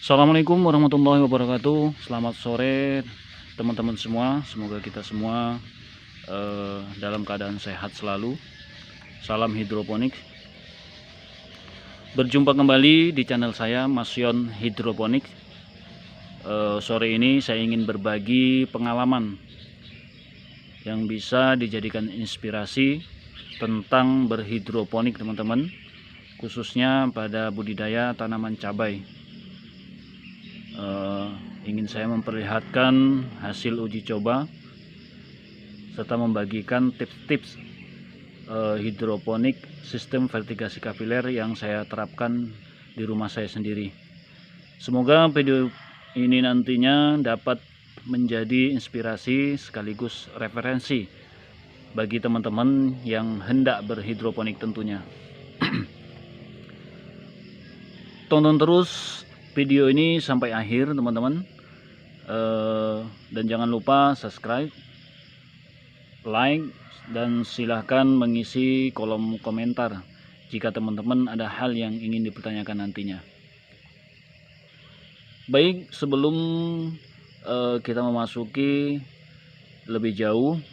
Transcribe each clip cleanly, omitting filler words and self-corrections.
Assalamualaikum warahmatullahi wabarakatuh. Selamat sore teman-teman semua. Semoga kita semua dalam keadaan sehat selalu. Salam hidroponik. Berjumpa kembali di channel saya, Masyon Hidroponik. Sore ini saya ingin berbagi pengalaman yang bisa dijadikan inspirasi tentang berhidroponik, teman-teman, khususnya pada budidaya tanaman cabai. Ingin saya memperlihatkan hasil uji coba serta membagikan tips-tips hidroponik sistem vertigasi kapiler yang saya terapkan di rumah saya sendiri. Semoga video ini nantinya dapat menjadi inspirasi sekaligus referensi bagi teman-teman yang hendak berhidroponik tentunya. Tonton terus video ini sampai akhir, teman-teman, dan jangan lupa subscribe, like, dan silahkan mengisi kolom komentar jika teman-teman ada hal yang ingin dipertanyakan nantinya. Baik, sebelum kita memasuki lebih jauh,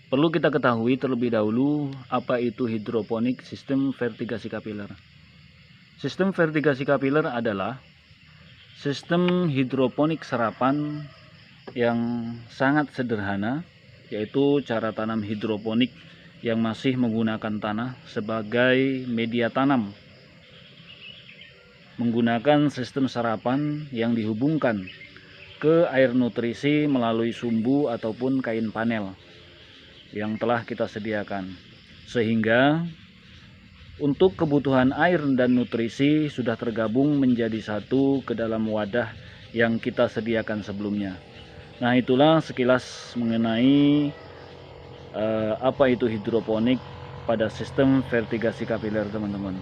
perlu kita ketahui terlebih dahulu apa itu hidroponik sistem vertigasi kapiler. Sistem vertigasi kapiler adalah sistem hidroponik serapan yang sangat sederhana, yaitu cara tanam hidroponik yang masih menggunakan tanah sebagai media tanam, menggunakan sistem serapan yang dihubungkan ke air nutrisi melalui sumbu ataupun kain panel yang telah kita sediakan, sehingga untuk kebutuhan air dan nutrisi sudah tergabung menjadi satu ke dalam wadah yang kita sediakan sebelumnya. Nah, itulah sekilas mengenai apa itu hidroponik pada sistem vertigasi kapiler, teman-teman.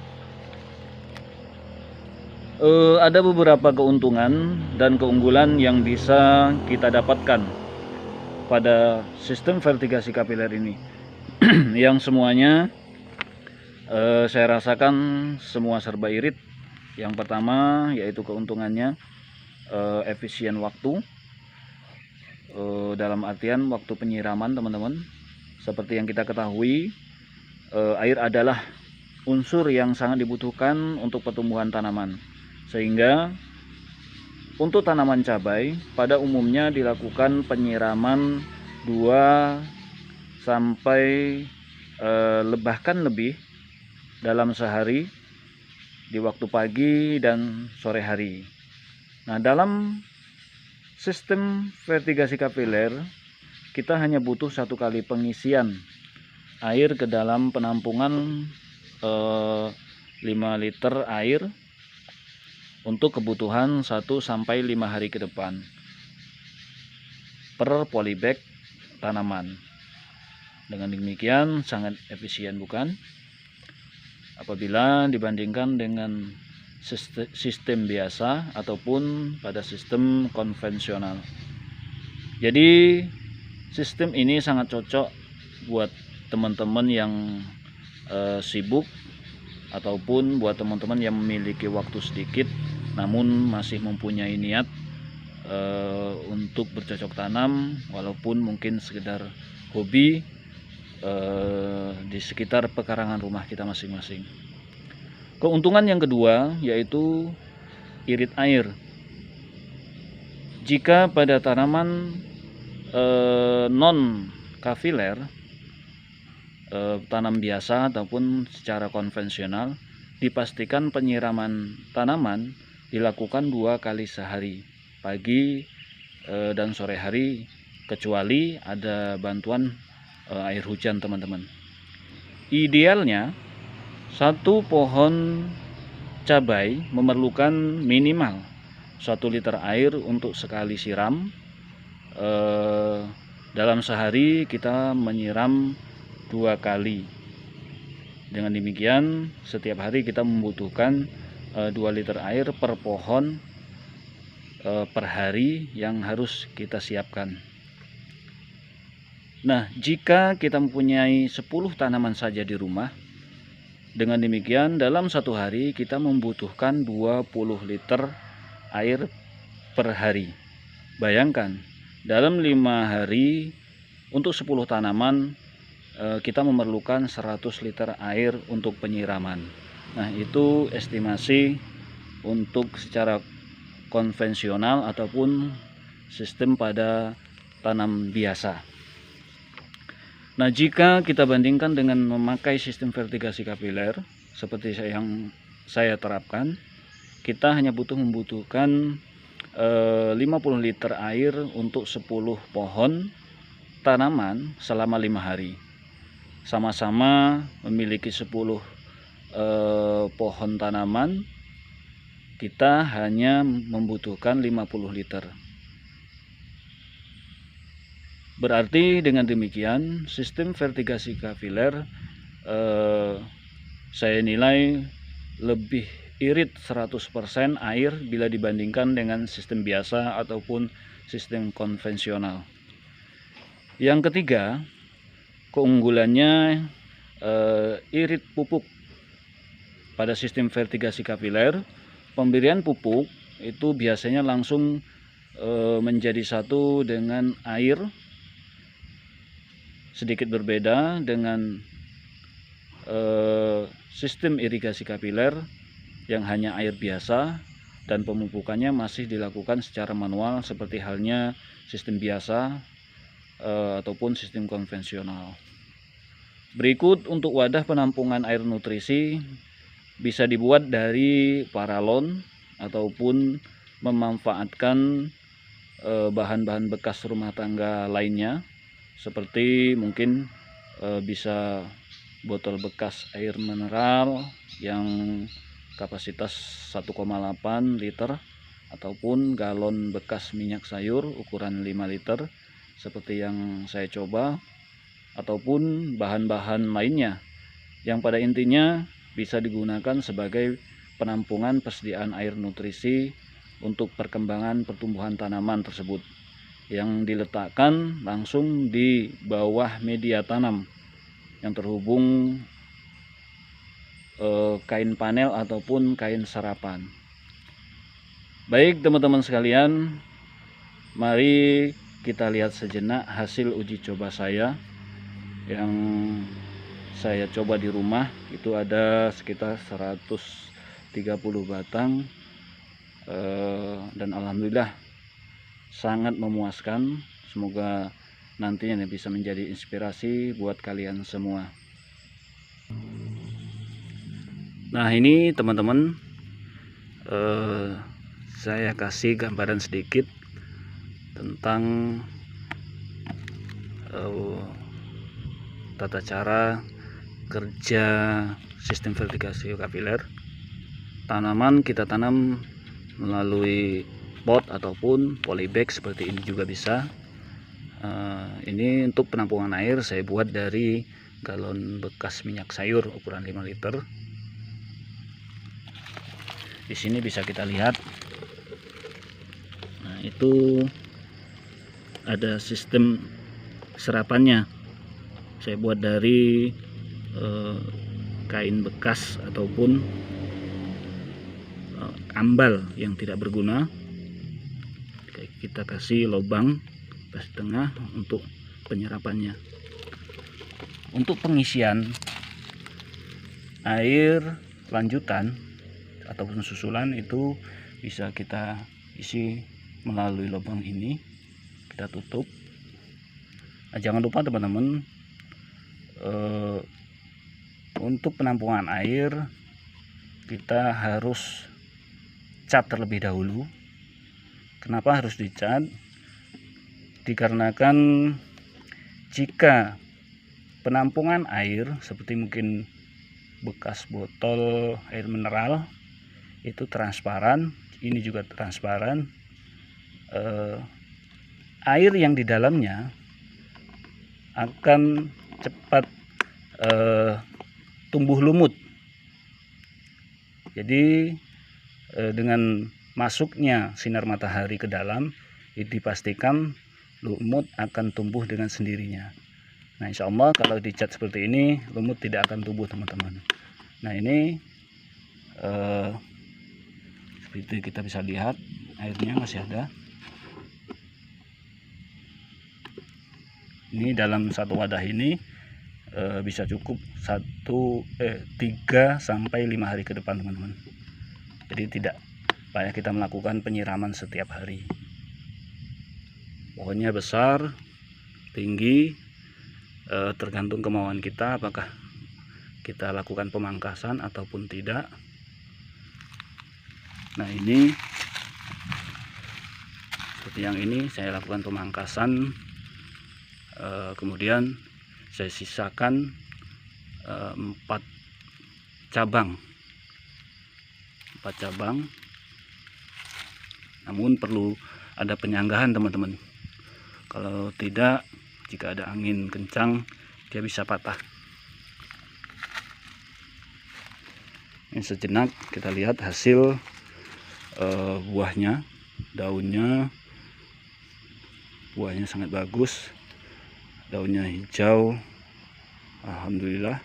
Ada beberapa keuntungan dan keunggulan yang bisa kita dapatkan pada sistem vertigasi kapiler ini yang semuanya saya rasakan semua serba irit. Yang pertama yaitu keuntungannya efisien waktu, dalam artian waktu penyiraman, teman-teman. Seperti yang kita ketahui, air adalah unsur yang sangat dibutuhkan untuk pertumbuhan tanaman, sehingga untuk tanaman cabai pada umumnya dilakukan penyiraman 2 sampai bahkan lebih dalam sehari, di waktu pagi dan sore hari. Nah, dalam sistem vertigasi kapiler kita hanya butuh 1 kali pengisian air ke dalam penampungan 5 liter air untuk kebutuhan 1 sampai 5 hari ke depan per polybag tanaman. Dengan demikian sangat efisien, bukan? Apabila dibandingkan dengan sistem biasa ataupun pada sistem konvensional. Jadi sistem ini sangat cocok buat teman-teman yang sibuk ataupun buat teman-teman yang memiliki waktu sedikit namun masih mempunyai niat untuk bercocok tanam, walaupun mungkin sekedar hobi di sekitar pekarangan rumah kita masing-masing. Keuntungan yang kedua yaitu irit air. Jika pada tanaman non kapiler, tanam biasa ataupun secara konvensional, dipastikan penyiraman tanaman dilakukan 2 kali sehari, pagi dan sore hari, kecuali ada bantuan air hujan, teman-teman. Idealnya 1 pohon cabai memerlukan minimal 1 liter air untuk sekali siram. Dalam sehari kita menyiram 2 kali. Dengan demikian setiap hari kita membutuhkan 2 liter air per pohon per hari yang harus kita siapkan. Nah, jika kita mempunyai 10 tanaman saja di rumah, Dengan demikian dalam satu hari kita membutuhkan 20 liter air per hari. Bayangkan dalam 5 hari untuk 10 tanaman kita memerlukan 100 liter air untuk penyiraman. Nah, itu estimasi untuk secara konvensional ataupun sistem pada tanam biasa. Nah, jika kita bandingkan dengan memakai sistem vertigasi kapiler seperti yang saya terapkan, kita hanya membutuhkan 50 liter air untuk 10 pohon tanaman selama 5 hari. Sama-sama memiliki 10 pohon tanaman, kita hanya membutuhkan 50 liter. Berarti dengan demikian sistem vertigasi kapiler saya nilai lebih irit 100% air bila dibandingkan dengan sistem biasa ataupun sistem konvensional. Yang ketiga, keunggulannya irit pupuk. Pada sistem vertigasi kapiler, pemberian pupuk itu biasanya langsung menjadi satu dengan air. Sedikit berbeda dengan sistem irigasi kapiler yang hanya air biasa dan pemupukannya masih dilakukan secara manual seperti halnya sistem biasa ataupun sistem konvensional. Berikut untuk wadah penampungan air nutrisi bisa dibuat dari paralon ataupun memanfaatkan bahan-bahan bekas rumah tangga lainnya, seperti mungkin bisa botol bekas air mineral yang kapasitas 1,8 liter ataupun galon bekas minyak sayur ukuran 5 liter seperti yang saya coba, ataupun bahan-bahan lainnya yang pada intinya bisa digunakan sebagai penampungan persediaan air nutrisi untuk perkembangan pertumbuhan tanaman tersebut, yang diletakkan langsung di bawah media tanam yang terhubung kain panel ataupun kain serapan. Baik teman-teman sekalian, mari kita lihat sejenak hasil uji coba saya yang saya coba di rumah. Itu ada sekitar 130 batang dan alhamdulillah sangat memuaskan. Semoga nantinya bisa menjadi inspirasi buat kalian semua. Nah, ini teman-teman, saya kasih gambaran sedikit tentang tata cara kerja sistem vertigasi kapiler. Tanaman kita tanam melalui pot ataupun polybag seperti ini juga bisa. Ini untuk penampungan air saya buat dari galon bekas minyak sayur ukuran 5 liter. Di sini bisa kita lihat. Nah, itu ada sistem serapannya. Saya buat dari kain bekas ataupun ambal yang tidak berguna. Kita kasih lubang pas tengah untuk penyerapannya. Untuk pengisian air lanjutan ataupun susulan itu bisa kita isi melalui lubang ini, kita tutup. Nah, jangan lupa teman-teman, untuk penampungan air kita harus cat terlebih dahulu. Kenapa harus dicat? Dikarenakan jika penampungan air seperti mungkin bekas botol air mineral itu transparan, ini juga transparan, air yang di dalamnya akan cepat tumbuh lumut. Jadi dengan masuknya sinar matahari ke dalam, dipastikan lumut akan tumbuh dengan sendirinya. Nah, insya Allah kalau dicat seperti ini lumut tidak akan tumbuh teman-teman. Nah ini seperti kita bisa lihat airnya masih ada. Ini dalam satu wadah ini bisa cukup 3 sampai 5 hari ke depan teman-teman. Jadi tidak payah kita melakukan penyiraman setiap hari. Pohonnya besar, tinggi, tergantung kemauan kita apakah kita lakukan pemangkasan ataupun tidak. Nah ini seperti yang ini saya lakukan pemangkasan, kemudian saya sisakan 4 cabang, namun perlu ada penyanggahan teman-teman. Kalau tidak, jika ada angin kencang dia bisa patah. Ini sejenak kita lihat hasil buahnya, daunnya, buahnya sangat bagus, daunnya hijau, alhamdulillah.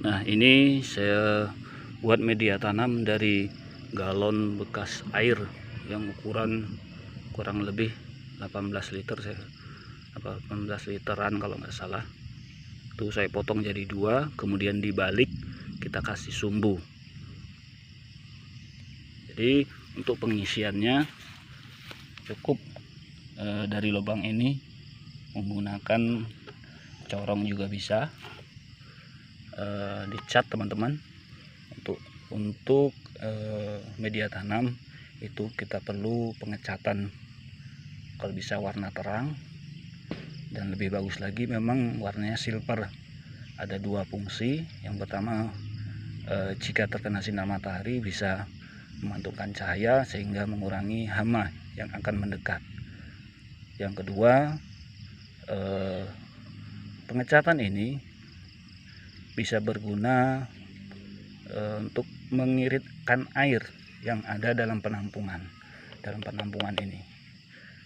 Nah ini saya buat media tanam dari galon bekas air yang ukuran kurang lebih 18 liter, 18 literan kalau nggak salah. Itu saya potong jadi 2, kemudian dibalik kita kasih sumbu. Jadi untuk pengisiannya cukup dari lubang ini menggunakan corong juga bisa, dicat teman-teman. Untuk media tanam itu kita perlu pengecatan, kalau bisa warna terang, dan lebih bagus lagi memang warnanya silver. Ada 2 fungsi. Yang pertama, jika terkena sinar matahari bisa memantulkan cahaya sehingga mengurangi hama yang akan mendekat. Yang kedua, pengecatan ini bisa berguna untuk mengiritkan air yang ada dalam penampungan ini.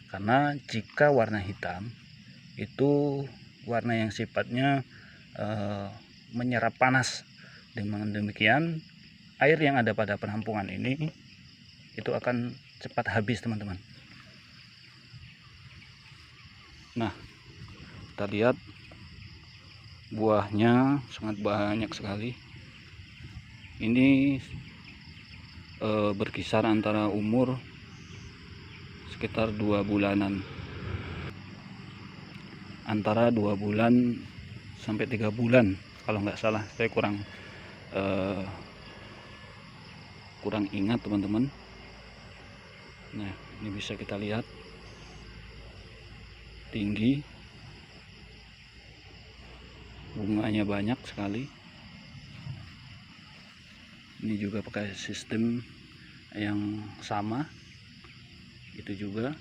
Karena jika warna hitam itu warna yang sifatnya menyerap panas, dengan demikian air yang ada pada penampungan ini itu akan cepat habis teman-teman. Nah kita lihat buahnya sangat banyak sekali. Ini berkisar antara umur sekitar 2 bulanan, antara 2 bulan sampai 3 bulan kalau nggak salah. Saya kurang ingat teman-teman. Nah ini bisa kita lihat tinggi, bunganya banyak sekali. Ini juga pakai sistem yang sama, itu juga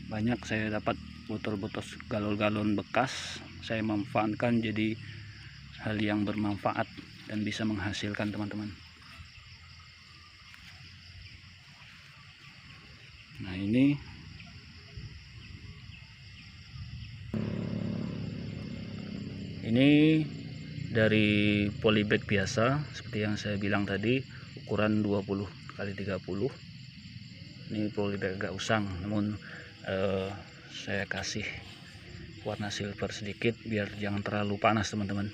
banyak. Saya dapat botol-botol galon-galon bekas, saya manfaatkan jadi hal yang bermanfaat dan bisa menghasilkan teman-teman. Nah ini dari polybag biasa seperti yang saya bilang tadi, ukuran 20 x 30. Ini polybag agak usang, namun saya kasih warna silver sedikit biar jangan terlalu panas teman-teman.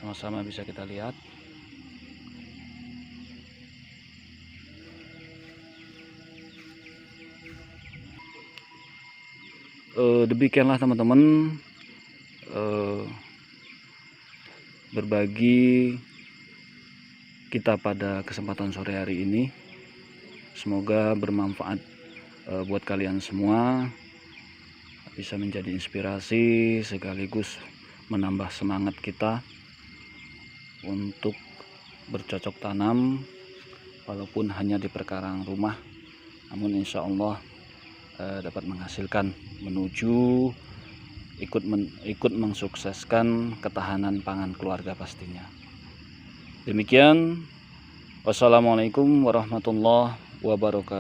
Sama-sama bisa kita lihat. Demikianlah teman-teman berbagi kita pada kesempatan sore hari ini. Semoga bermanfaat buat kalian semua, bisa menjadi inspirasi sekaligus menambah semangat kita untuk bercocok tanam walaupun hanya di perkarang rumah, namun insya Allah dapat menghasilkan menuju ikut mensukseskan ketahanan pangan keluarga pastinya. Demikian, wassalamualaikum warahmatullahi wabarakatuh.